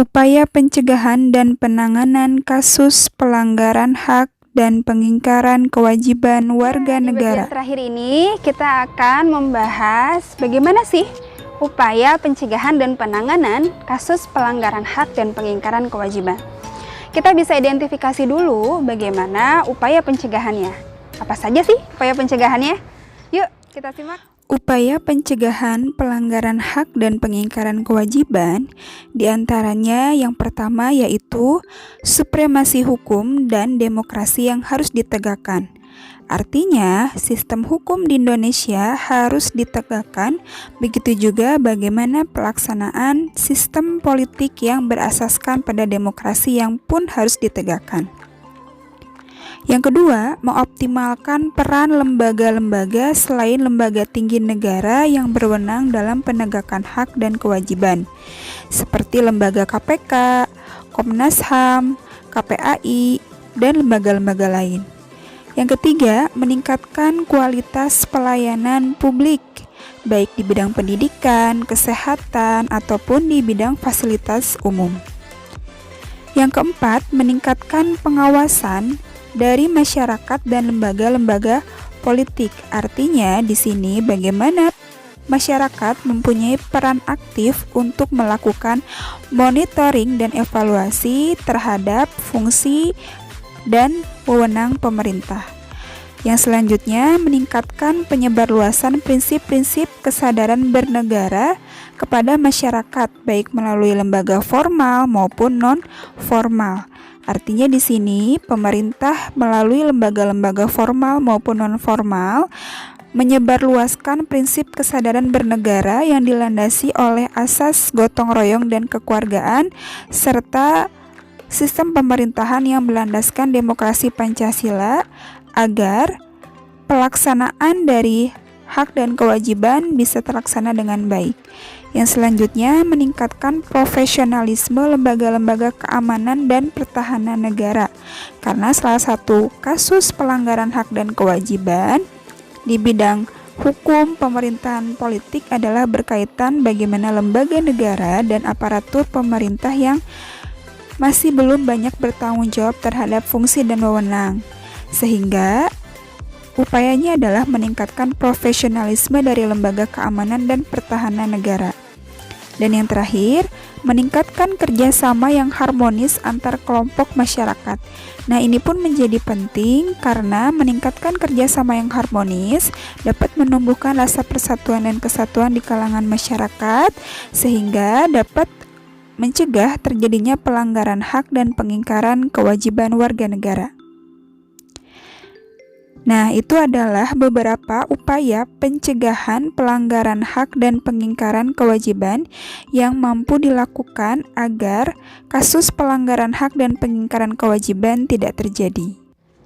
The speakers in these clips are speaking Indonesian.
Upaya pencegahan dan penanganan kasus pelanggaran hak dan pengingkaran kewajiban warga negara. Di bagian terakhir ini kita akan membahas bagaimana sih upaya pencegahan dan penanganan kasus pelanggaran hak dan pengingkaran kewajiban. Kita bisa identifikasi dulu bagaimana upaya pencegahannya. Apa saja sih upaya pencegahannya? Yuk kita simak. Upaya pencegahan pelanggaran hak dan pengingkaran kewajiban diantaranya yang pertama yaitu supremasi hukum dan demokrasi yang harus ditegakkan. Artinya, sistem hukum di Indonesia harus ditegakkan, begitu juga bagaimana pelaksanaan sistem politik yang berasaskan pada demokrasi yang pun harus ditegakkan. Yang kedua, mengoptimalkan peran lembaga-lembaga selain lembaga tinggi negara yang berwenang dalam penegakan hak dan kewajiban, seperti lembaga KPK, Komnas HAM, KPAI, dan lembaga-lembaga lain. Yang ketiga, meningkatkan kualitas pelayanan publik, baik di bidang pendidikan, kesehatan, ataupun di bidang fasilitas umum. Yang keempat, meningkatkan pengawasan dari masyarakat dan lembaga-lembaga politik. Artinya di sini bagaimana masyarakat mempunyai peran aktif untuk melakukan monitoring dan evaluasi terhadap fungsi dan wewenang pemerintah. Yang selanjutnya, meningkatkan penyebarluasan prinsip-prinsip kesadaran bernegara kepada masyarakat, baik melalui lembaga formal maupun non-formal. Artinya di sini pemerintah melalui lembaga-lembaga formal maupun non-formal menyebarluaskan prinsip kesadaran bernegara yang dilandasi oleh asas gotong royong dan kekeluargaan serta sistem pemerintahan yang berlandaskan demokrasi Pancasila agar pelaksanaan dari hak dan kewajiban bisa terlaksana dengan baik. Yang selanjutnya, meningkatkan profesionalisme lembaga-lembaga keamanan dan pertahanan negara. Karena salah satu kasus pelanggaran hak dan kewajiban di bidang hukum pemerintahan politik adalah berkaitan bagaimana lembaga negara dan aparatur pemerintah yang masih belum banyak bertanggung jawab terhadap fungsi dan wewenang. Sehingga upayanya adalah meningkatkan profesionalisme dari lembaga keamanan dan pertahanan negara. Dan yang terakhir, meningkatkan kerjasama yang harmonis antar kelompok masyarakat. Nah, ini pun menjadi penting karena meningkatkan kerjasama yang harmonis dapat menumbuhkan rasa persatuan dan kesatuan di kalangan masyarakat sehingga dapat mencegah terjadinya pelanggaran hak dan pengingkaran kewajiban warga negara. Nah, itu adalah beberapa upaya pencegahan pelanggaran hak dan pengingkaran kewajiban yang mampu dilakukan agar kasus pelanggaran hak dan pengingkaran kewajiban tidak terjadi.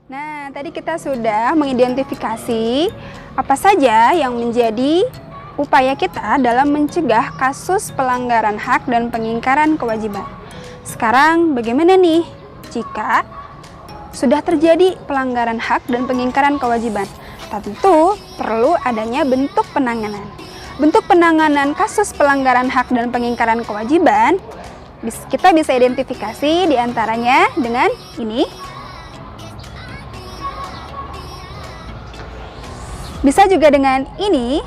Nah, tadi kita sudah mengidentifikasi apa saja yang menjadi upaya kita dalam mencegah kasus pelanggaran hak dan pengingkaran kewajiban. Sekarang bagaimana nih jika sudah terjadi pelanggaran hak dan pengingkaran kewajiban? Tentu perlu adanya bentuk penanganan. Bentuk penanganan kasus pelanggaran hak dan pengingkaran kewajiban kita bisa identifikasi diantaranya dengan ini. Bisa juga dengan ini.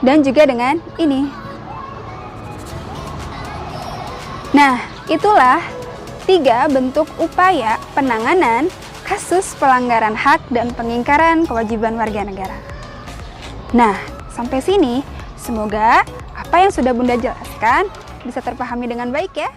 Dan juga dengan ini. Nah, itulah 3 bentuk upaya penanganan kasus pelanggaran hak dan pengingkaran kewajiban warga negara. Nah, sampai sini semoga apa yang sudah Bunda jelaskan bisa terpahami dengan baik ya.